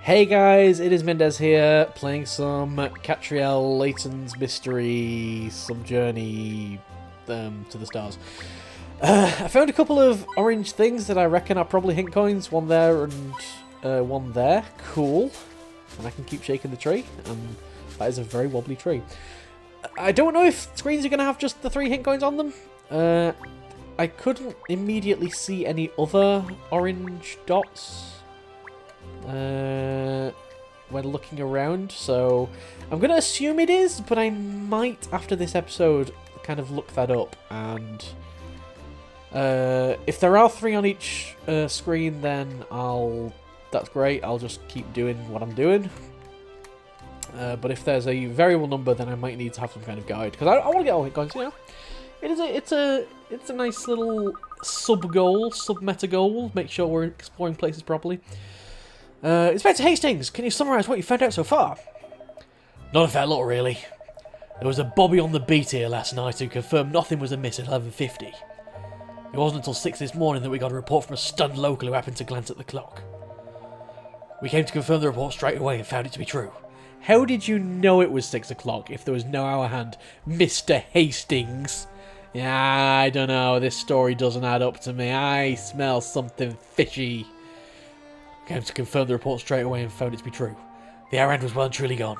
Hey guys, it is Mendez here, playing some Katrielle, Layton's Mystery, some journey to the stars. I found a couple of orange things that I reckon are probably hint coins, one there and one there. Cool. And I can keep shaking the tree, and that is a very wobbly tree. I don't know if screens are going to have just the 3 hint coins on them. I couldn't immediately see any other orange dots when looking around, so I'm going to assume it is, but I might, after this episode, kind of look that up, and if there are 3 on each screen, then that's great, I'll just keep doing what I'm doing. But if there's a variable number, then I might need to have some kind of guide, because I want to get all hit coins, you know. It's a nice little sub-goal, sub-meta goal, make sure we're exploring places properly. Inspector Hastings, can you summarise what you found out so far? Not a fair lot, really. There was a bobby on the beat here last night who confirmed nothing was amiss at 11:50. It wasn't until 6 this morning that we got a report from a stunned local who happened to glance at the clock. We came to confirm the report straight away and found it to be true. How did you know it was 6 o'clock if there was no hour hand, Mr. Hastings? Yeah, I don't know, this story doesn't add up to me. I smell something fishy. Came to confirm the report straight away and found it to be true. The hour hand was well and truly gone.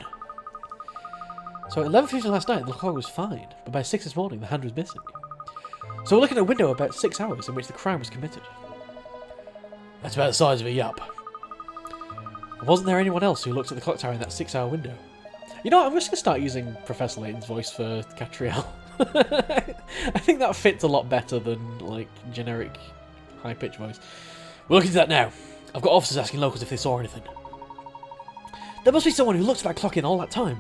So at 11:50 last night, the clock was fine, but by 6 this morning, the hand was missing. So we're looking at a window about 6 hours in which the crime was committed. That's about the size of a yup. Wasn't there anyone else who looked at the clock tower in that 6-hour window? You know what, I'm just going to start using Professor Layton's voice for Katrielle. I think that fits a lot better than, like, generic high-pitched voice. We'll look into that now. I've got officers asking locals if they saw anything. There must be someone who looked at that clock in all that time.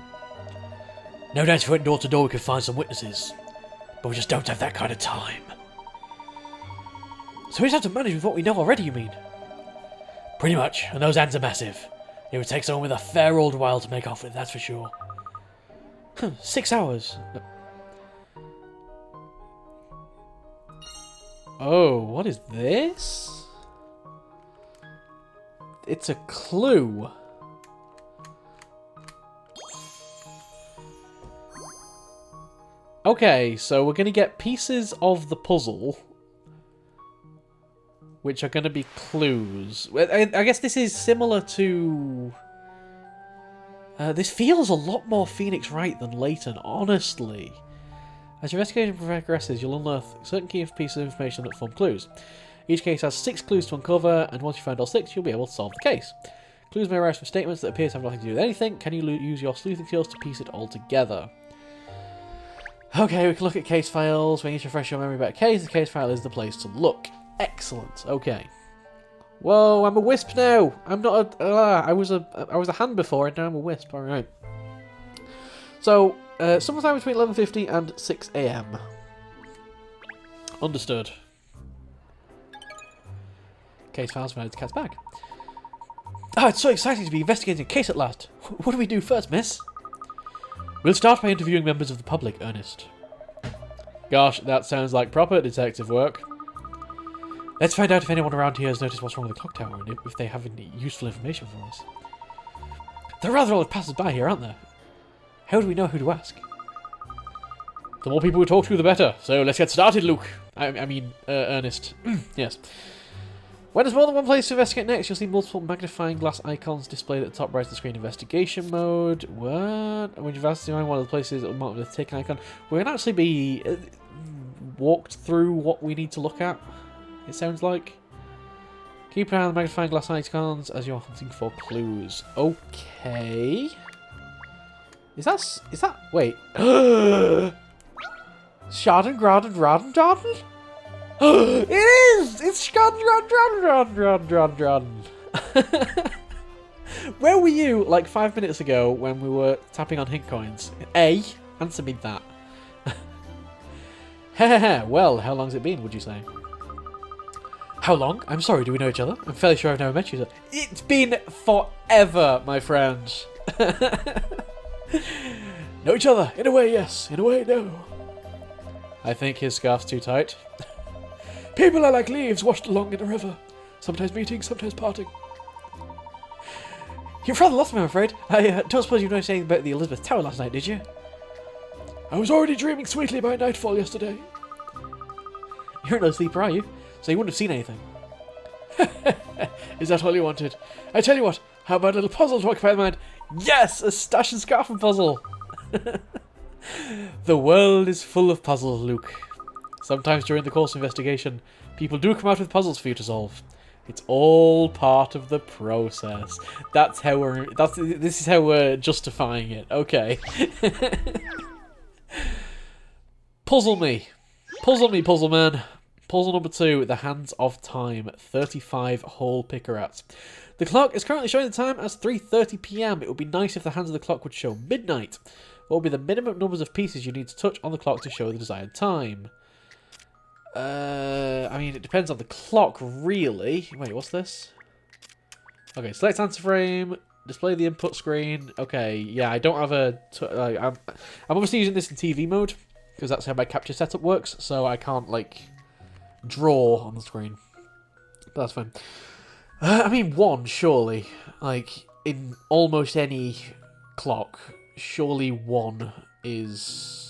No doubt if we went door to door we could find some witnesses. But we just don't have that kind of time. So we just have to manage with what we know already, you mean? Pretty much, and those hands are massive. It would take someone with a fair old while to make off with, that's for sure. 6 hours. Oh, what is this? It's a clue. Okay, so we're going to get pieces of the puzzle, which are going to be clues. I guess this is similar to... this feels a lot more Phoenix Wright than Layton, honestly. As your investigation progresses, you'll unearth certain key pieces of information that form clues. Each case has 6 clues to uncover, and once you find all 6, you'll be able to solve the case. Clues may arise from statements that appear to have nothing to do with anything. Can you use your sleuthing skills to piece it all together? Okay, we can look at case files. We need to refresh your memory about a case. The case file is the place to look. Excellent. Okay. Whoa, I'm a wisp now. I'm not a... I was a hand before, and now I'm a wisp. All right. So, sometime between 11:50 and 6 AM. Understood. Case files found in the cat's bag. Oh, it's so exciting to be investigating a case at last. What do we do first, miss? We'll start by interviewing members of the public, Ernest. Gosh, that sounds like proper detective work. Let's find out if anyone around here has noticed what's wrong with the clock tower and if they have any useful information for us. There are rather a lot of passers-by here, aren't there? How do we know who to ask? The more people we talk to, the better. So let's get started, Luke. I mean, Ernest. Yes. When there's more than one place to investigate next, you'll see multiple magnifying glass icons displayed at the top right of the screen. Investigation mode. What? When you've asked to find one of the places that will mark with a tick icon, we're going to actually be walked through what we need to look at, it sounds like. Keep an eye on the magnifying glass icons as you're hunting for clues. Okay. Is that... Wait. Schaden, Graden, Raden, Daden? It is! It's Schaden, Raden. Where were you, like, 5 minutes ago when we were tapping on hint coins? A, answer me that. Hehehe, well, how long's it been, would you say? How long? I'm sorry, do we know each other? I'm fairly sure I've never met you. It's been forever, my friends. Know each other. In a way, yes. In a way, no. I think his scarf's too tight. People are like leaves washed along in a river. Sometimes meeting, sometimes parting. You've rather lost me, I'm afraid. I don't suppose you noticed anything about the Elizabeth Tower last night, did you? I was already dreaming sweetly about nightfall yesterday. You're no sleeper, are you? So you wouldn't have seen anything. Is that all you wanted? I tell you what, how about a little puzzle to occupy the mind? Yes! A stash and scarfing puzzle! The world is full of puzzles, Luke. Sometimes during the course of investigation, people do come out with puzzles for you to solve. It's all part of the process. That's how we're... This is how we're justifying it. Okay. Puzzle me. Puzzle me, puzzle man. Puzzle number 2, The Hands of Time. 35 hole picarats. The clock is currently showing the time as 3:30 PM. It would be nice if the hands of the clock would show midnight. What would be the minimum numbers of pieces you need to touch on the clock to show the desired time? I mean, it depends on the clock, really. Wait, what's this? Okay, select answer frame, display the input screen. Okay, yeah, I don't have a... I'm obviously using this in TV mode, because that's how my capture setup works, so I can't, like, draw on the screen. But that's fine. I mean, 1, surely. Like, in almost any clock, surely 1 is...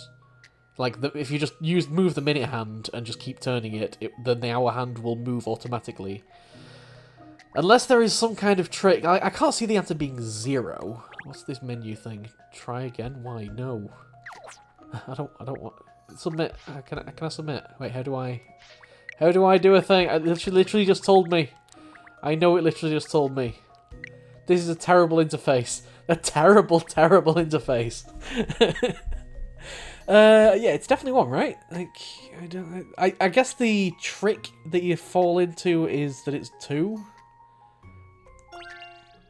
Like, if you just move the minute hand and just keep turning it, then the hour hand will move automatically. Unless there is some kind of trick. I can't see the answer being 0. What's this menu thing? Try again? Why? No. I don't want... Submit. Can I submit? Wait, how do I do a thing? It literally just told me. I know it literally just told me. This is a terrible interface. A terrible, terrible interface. Yeah, it's definitely 1, right? Like, I guess the trick that you fall into is that it's 2.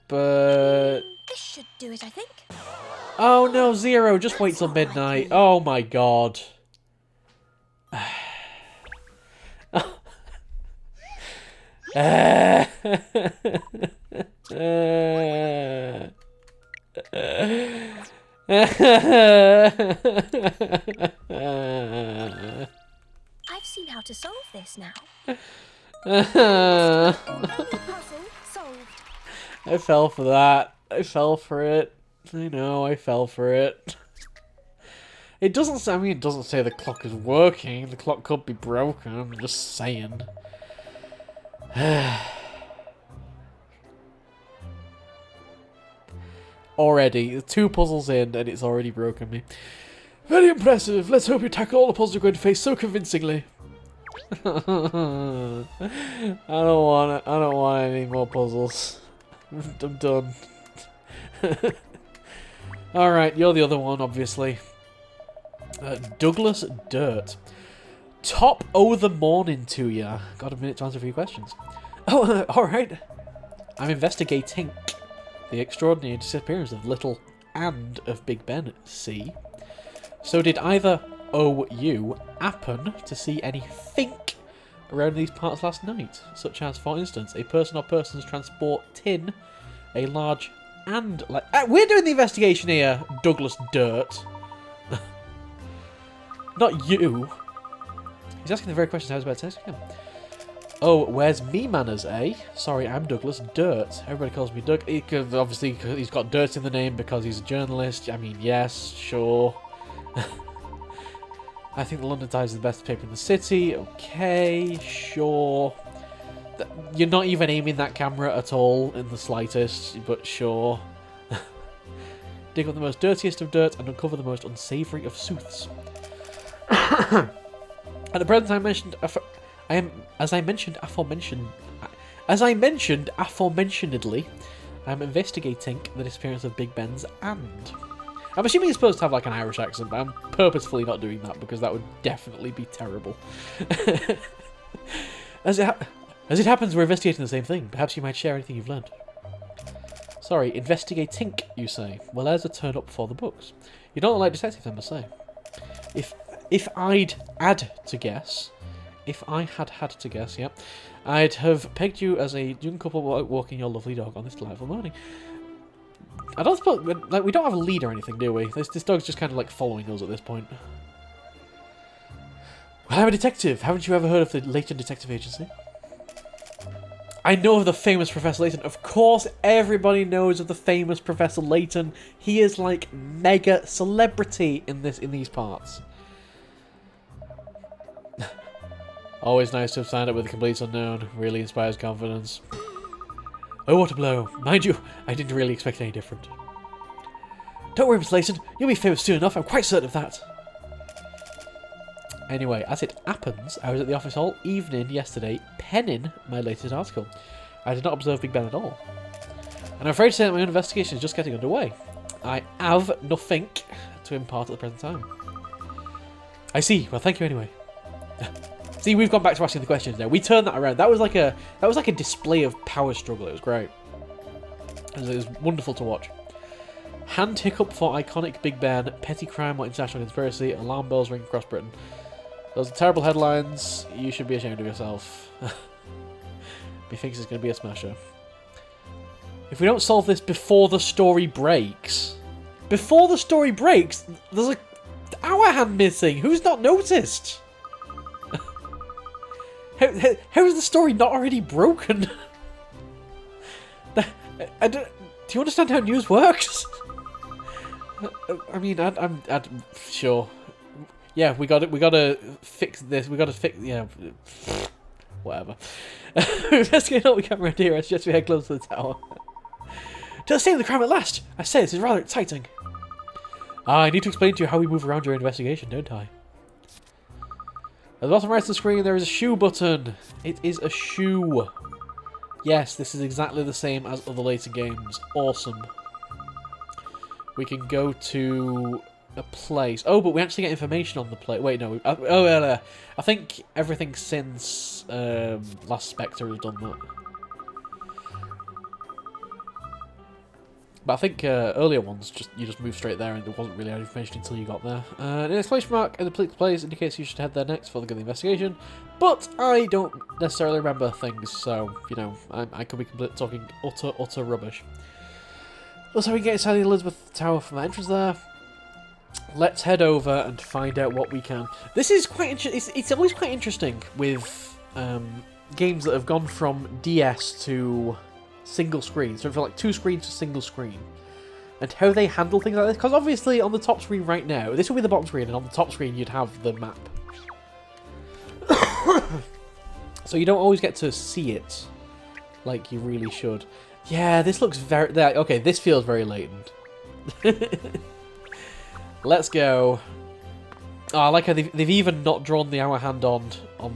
But... This should do it, I think. Oh no, 0. Just wait till midnight. Oh my god. I've seen how to solve this now. I fell for that. I fell for it. I know, I fell for it. It doesn't say, I mean, it doesn't say the clock is working. The clock could be broken. I'm just saying. Already, 2 puzzles in, and it's already broken me. Very impressive. Let's hope you tackle all the puzzles you're going to face so convincingly. I don't want any more puzzles. I'm done. Alright, you're the other one, obviously. Douglas Dirt. Top o' the morning to ya. Got a minute to answer a few questions. Oh, alright. I'm investigating the extraordinary disappearance of Little and of Big Ben. C. So did either you happen to see anything around these parts last night? Such as, for instance, a person or persons transporting a large and... like we're doing the investigation here, Douglas Dirt. Not you. He's asking the very questions I was about to ask him. Oh, where's me manners, eh? Sorry, I'm Douglas Dirt. Everybody calls me Doug. Obviously, he's got dirt in the name because he's a journalist. I mean, yes, sure. I think the London Times is the best paper in the city. Okay, sure. You're not even aiming that camera at all in the slightest, but sure. Dig up the most dirtiest of dirt and uncover the most unsavoury of sooths. At the present time as I mentioned aforementionedly, I'm investigating the disappearance of Big Ben's and. I'm assuming he's supposed to have like an Irish accent, but I'm purposefully not doing that because that would definitely be terrible. As it happens, we're investigating the same thing. Perhaps you might share anything you've learned. Sorry, investigating, you say. Well, there's a turn up for the books. You don't look like detectives, I must say. If I had to guess, yep, I'd have pegged you as a young couple walking your lovely dog on this delightful morning. I don't suppose, like, we don't have a lead or anything, do we? This dog's just kind of like following us at this point. Well, I'm a detective. Haven't you ever heard of the Layton Detective Agency? I know of the famous Professor Layton. Of course, everybody knows of the famous Professor Layton. He is like mega celebrity in these parts. Always nice to have signed up with a complete unknown. Really inspires confidence. Oh, what a blow. Mind you, I didn't really expect any different. Don't worry, Miss Layton. You'll be famous soon enough. I'm quite certain of that. Anyway, as it happens, I was at the office all evening yesterday penning my latest article. I did not observe Big Ben at all. And I'm afraid to say that my own investigation is just getting underway. I have nothing to impart at the present time. I see. Well, thank you anyway. See, we've gone back to asking the questions now. We turned that around. That was like a display of power struggle. It was great. It was wonderful to watch. Hand hiccup for iconic Big Ben, petty crime or international conspiracy, alarm bells ring across Britain. Those are terrible headlines. You should be ashamed of yourself. He thinks it's going to be a smasher. If we don't solve this before the story breaks... Before the story breaks, there's a hour hand missing. Who's not noticed? How is the story not already broken? Do you understand how news works? I mean, I'm sure. Yeah, we got to fix this. We got to fix. Yeah, whatever. Investigate all we can around here. I suggest we head close to the tower. To the scene of the crime at last. I say this is rather exciting. I need to explain to you how we move around during investigation, don't I? At the bottom right of the screen, there is a shoe button. It is a shoe. Yes, this is exactly the same as other later games. Awesome. We can go to a place. Oh, but we actually get information on the place. Wait, no. I think everything since Last Spectre has done that. But I think earlier ones, you just move straight there and there wasn't really any information until you got there. An exclamation mark in the place indicates you should head there next for the good investigation. But I don't necessarily remember things, so, you know, I could be talking utter rubbish. Also, we can get inside the Elizabeth Tower from the entrance there. Let's head over and find out what we can. This is quite interesting. It's always quite interesting with games that have gone from DS to single screen, so from like 2 screens to single screen, and how they handle things like this. Because obviously on the top screen right now, this will be the bottom screen, and on the top screen you'd have the map. So you don't always get to see it like you really should. Yeah, this looks very... Okay, this feels very latent. Let's go. Oh, I like how they've even not drawn the hour hand on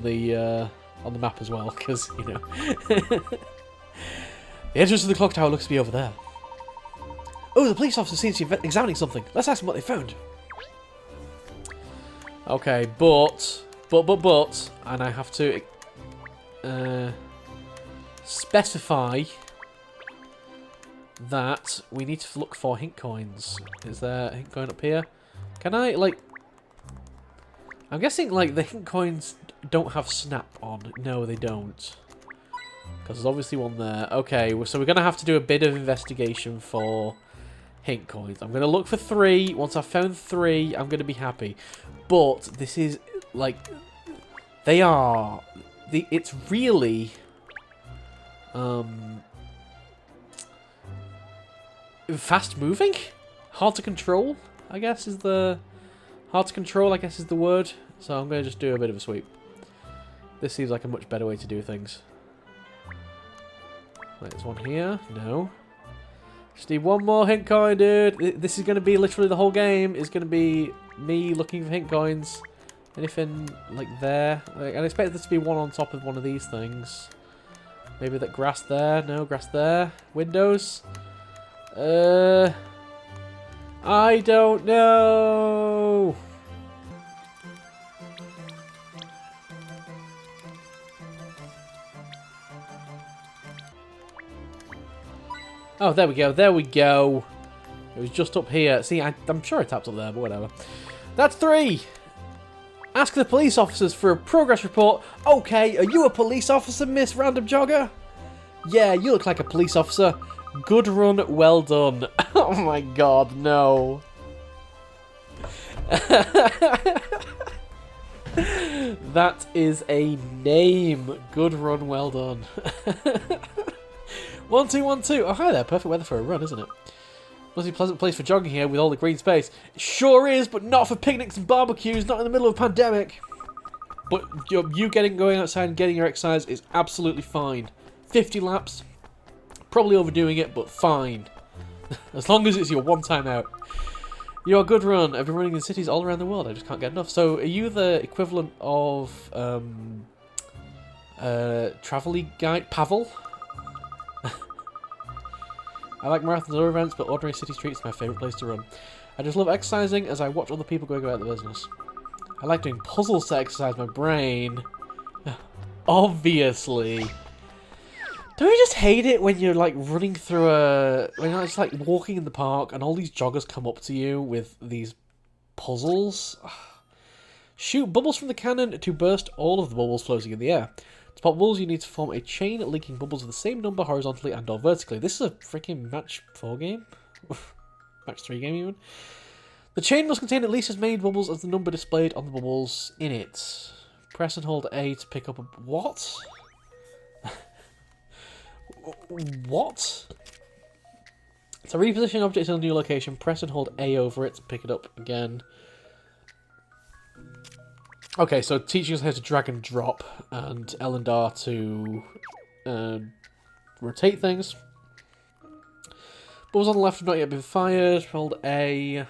the map as well, because, you know... The entrance to the clock tower looks to be over there. Oh, the police officer seems to be examining something. Let's ask them what they found. Okay, but, and I have to specify that we need to look for hint coins. Is there a hint coin up here? Can I, like... I'm guessing, like, the hint coins don't have snap on. No, they don't. Because there's obviously one there. Okay, so we're going to have to do a bit of investigation for hint coins. I'm going to look for 3. Once I've found 3, I'm going to be happy. But this is, like... They are... It's really... fast moving? Hard to control, I guess is the... Hard to control, I guess is the word. So I'm going to just do a bit of a sweep. This seems like a much better way to do things. Right, there's one here. No. Just need one more hint coin, dude. This is going to be literally the whole game. Is going to be me looking for hint coins. Anything like there. Like, I'd expect there to be one on top of one of these things. Maybe that grass there. No, grass there. Windows. I don't know. Oh, there we go. There we go. It was just up here. See, I'm sure I tapped up there, but whatever. That's 3. Ask the police officers for a progress report. Okay, are you a police officer, Miss Random Jogger? Yeah, you look like a police officer. Good run, well done. Oh my god, no. That is a name. Good run, well done. 1212. Oh, hi there. Perfect weather for a run, isn't it? Must be a pleasant place for jogging here with all the green space. It sure is, but not for picnics and barbecues, not in the middle of a pandemic. But you going outside and getting your exercise is absolutely fine. 50 laps, probably overdoing it, but fine. As long as it's your one time out. You're a good run. I've been running in cities all around the world. I just can't get enough. So, are you the equivalent of travel guide Pavel? I like marathons and other events, but ordinary city streets are my favourite place to run. I just love exercising as I watch other people going about the business. I like doing puzzles to exercise my brain. Obviously. Don't you just hate it when you're like running through when you're just like walking in the park and all these joggers come up to you with these puzzles? Shoot bubbles from the cannon to burst all of the bubbles floating in the air. To pop bubbles, you need to form a chain linking bubbles of the same number horizontally and or vertically. This is a freaking match 4 game? Match 3 game even? The chain must contain at least as many bubbles as the number displayed on the bubbles in it. Press and hold A to pick up a... What? What? To reposition objects in a new location, press and hold A over it to pick it up again. Okay, so teaching us how to drag and drop, and L and R to rotate things. Balls on the left have not yet been fired. Hold A.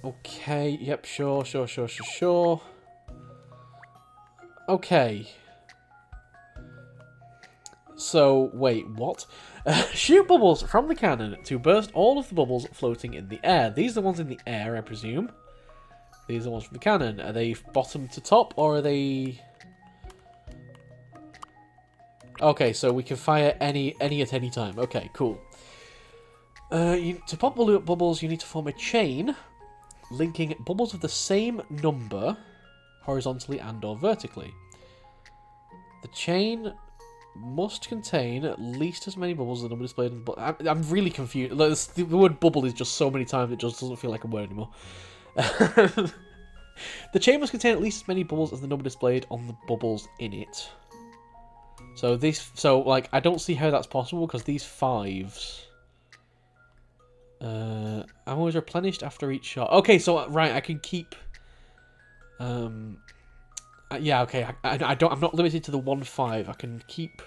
Okay, yep, sure. Okay. So, wait, what? Shoot bubbles from the cannon to burst all of the bubbles floating in the air. These are the ones in the air, I presume. These are the ones from the cannon. Are they bottom to top, or are they... Okay, so we can fire any at any time. Okay, cool. To pop bubbles, you need to form a chain linking bubbles of the same number horizontally and or vertically. The chain must contain at least as many bubbles as the number displayed in the... I'm really confused. Like, the word bubble is just so many times it just doesn't feel like a word anymore. The chain must contain at least as many bubbles as the number displayed on the bubbles in it. So like, I don't see how that's possible, because these 5s... ammo is replenished after each shot. Okay, so, right, I can keep... yeah, okay, I'm not limited to the 1-5. I can keep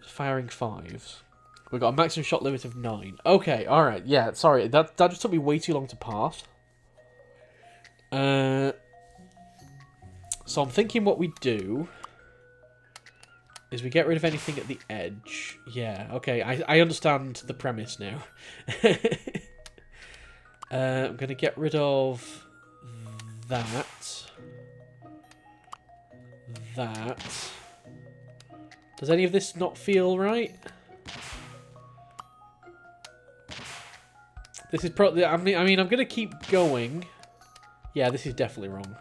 firing 5s. We've got a maximum shot limit of 9. Okay, alright, yeah, sorry, that just took me way too long to pass. So I'm thinking what we do is we get rid of anything at the edge. Yeah, okay, I understand the premise now. I'm going to get rid of that. Does any of this not feel right? This is probably... I mean, I'm going to keep going. Yeah, this is definitely wrong.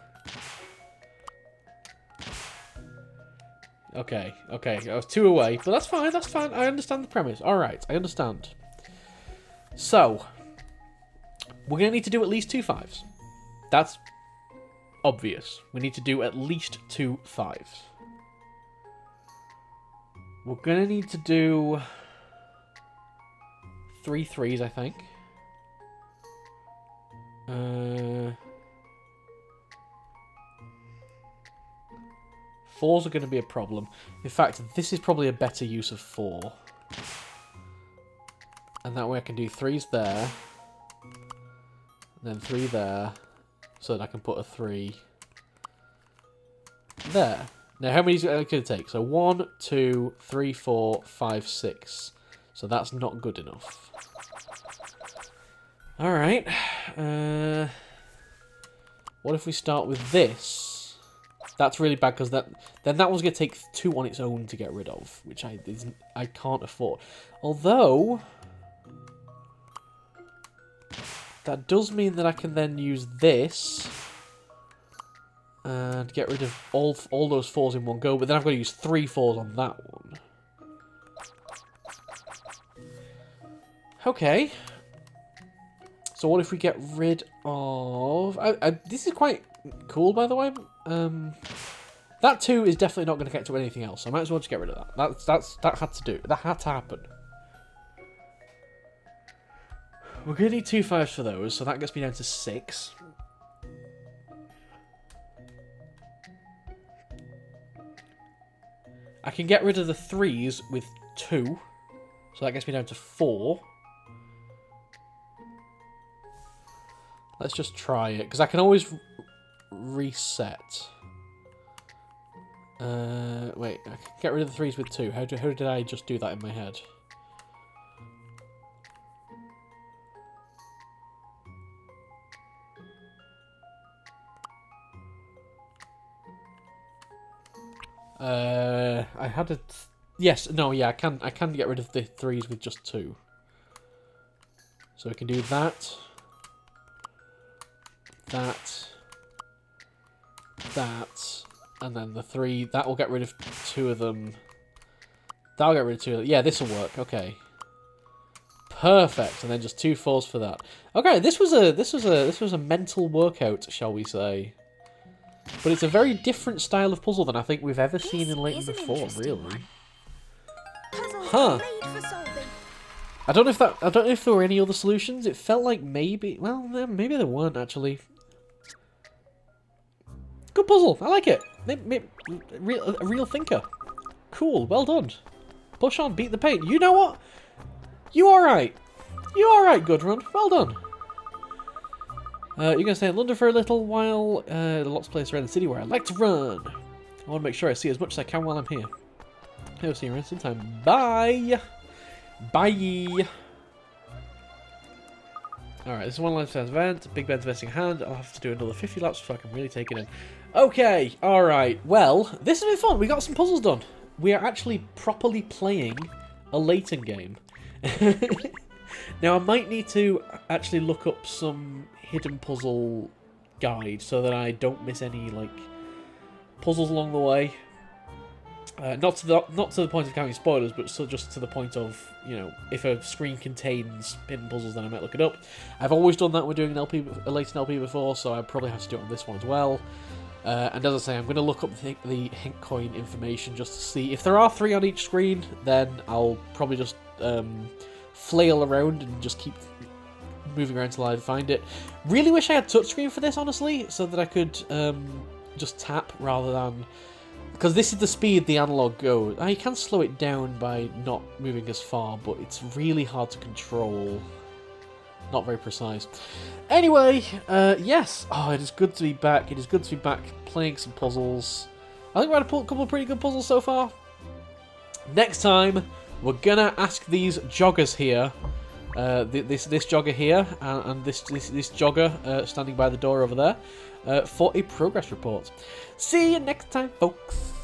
Okay. I was 2 away, but that's fine, I understand the premise. Alright, I understand. So, we're going to need to do at least 2 5s. That's obvious. We need to do at least 2 5s. We're going to need to do 3 3s, I think. 4s are going to be a problem. In fact, this is probably a better use of 4. And that way I can do 3s there. And then 3 there. So that I can put a 3 there. Now, how many is it going to take? So 1, 2, 3, 4, 5, 6. So that's not good enough. Alright. What if we start with this? That's really bad, because then that one's going to take 2 on its own to get rid of, which I can't afford. Although, that does mean that I can then use this and get rid of all those 4s in one go, but then I've got to use 3 4s on that one. Okay. So what if we get rid of... this is quite cool, by the way. That 2 is definitely not going to connect to anything else. So I might as well just get rid of that. That had to do. That had to happen. We're going to need 2 5s for those, so that gets me down to 6. I can get rid of the 3s with 2. So that gets me down to 4. Let's just try it, because I can always reset. Wait, I can get rid of the 3s with 2. How did I just do that in my head? I had a... Yes, no, yeah, I can get rid of the 3s with just 2. So I can do that. That. And then the 3. That will get rid of 2 of them. That'll get rid of 2 of them. Yeah, this will work. Okay. Perfect. And then just 2 4s for that. Okay, this was a mental workout, shall we say. But it's a very different style of puzzle than I think we've ever seen in Layton before, really. Huh. I don't know if there were any other solutions. It felt like maybe, well, maybe there weren't actually. Good puzzle. I like it. A real thinker. Cool. Well done. Push on. Beat the pain. You know what? You alright. You alright, good run. Well done. You're going to stay in London for a little while. There are lots of places around the city where I like to run. I want to make sure I see as much as I can while I'm here. I'll see you around sometime. Bye! Bye! Alright, this is one lifetime event. Big Ben's vesting hand. I'll have to do another 50 laps before I can really take it in. Okay, alright. Well, this has been fun. We got some puzzles done. We are actually properly playing a Layton game. Now, I might need to actually look up some hidden puzzle guide so that I don't miss any, like, puzzles along the way. Not to the point of counting spoilers, but so just to the point of, you know, if a screen contains hidden puzzles, then I might look it up. I've always done that when doing a Layton LP before, so I probably have to do it on this one as well. And as I say, I'm going to look up the hint coin information just to see. If there are 3 on each screen, then I'll probably just flail around and just keep moving around till I find it. Really wish I had touchscreen for this, honestly, so that I could just tap rather than... Because this is the speed the analog goes. You can slow it down by not moving as far, but it's really hard to control. Not very precise. Anyway, yes. Oh, it is good to be back. It is good to be back playing some puzzles. I think we had a couple of pretty good puzzles so far. Next time, we're gonna ask these joggers here, this jogger here, and this jogger standing by the door over there, for a progress report. See you next time, folks.